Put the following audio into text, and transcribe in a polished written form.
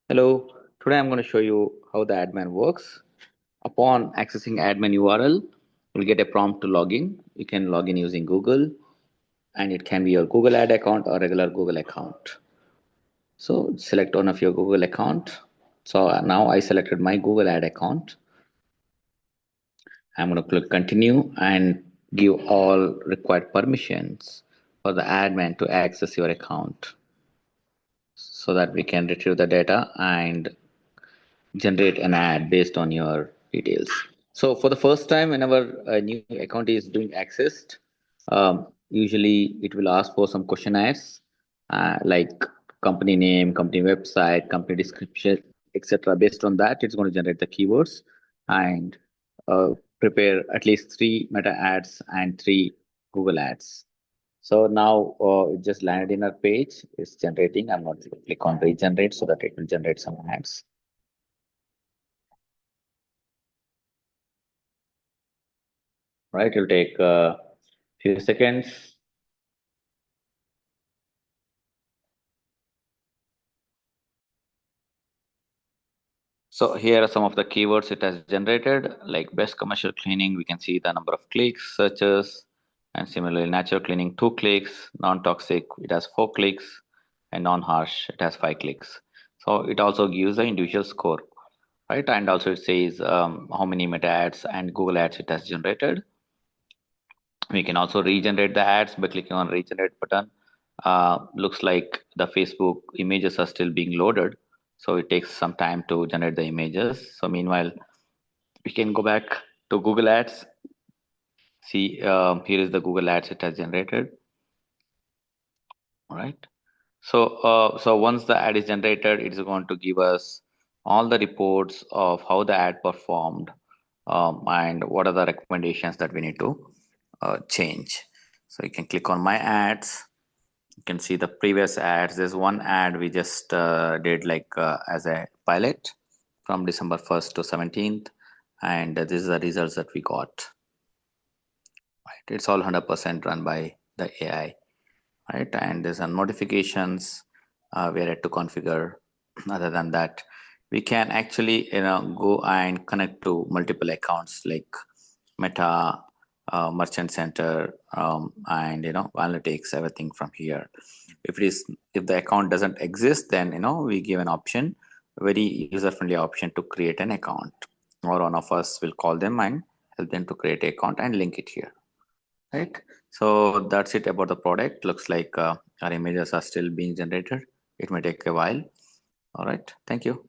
Hello, today I'm going to show you how the admin works. Upon accessing admin URL, you'll get a prompt to log in. You can log in using Google, and it can be your Google Ad account or regular Google account. So select one of your Google account. So now I selected my Google Ad account. I'm going to click continue and give all required permissions for the admin to access your account so that we can retrieve the data and generate an ad based on your details. So for the first time, whenever a new account is doing accessed, usually it will ask for some questionnaires like company name, company website, company description, etc. Based on that, it's going to generate the keywords and uh, prepare at least three meta ads and three Google ads. So now it just landed in our page. It's generating. I'm going to click on regenerate so that it will generate some ads. Right, it'll take a few seconds. So here are some of the keywords it has generated, like best commercial cleaning. We can see the number of clicks, searches, and similarly natural cleaning 2 clicks, non-toxic it has 4 clicks, and non-harsh it has 5 clicks. So it also gives the individual score, right? And also it says how many meta ads and Google ads it has generated. We can also regenerate the ads by clicking on regenerate button. Looks like the Facebook images are still being loaded, so it takes some time to generate the images. So meanwhile, we can go back to Google Ads. See, here is the Google Ads it has generated. All right. So once the ad is generated, it is going to give us all the reports of how the ad performed and what are the recommendations that we need to change. So you can click on my ads. You can see the previous ads. There's one ad we just did like as a pilot from December 1st to 17th, and this is the results that we got. Right, it's all 100% run by the AI, right? And there's some notifications we are yet to configure. Other than that, we can actually go and connect to multiple accounts like Meta, Merchant Center, and analytics, everything from here. If the account doesn't exist, then we give an option, very user friendly option to create an account, or one of us will call them and help them to create an account and link it here, right? So that's it about the product. Looks like our images are still being generated. It may take a while. All right, thank you.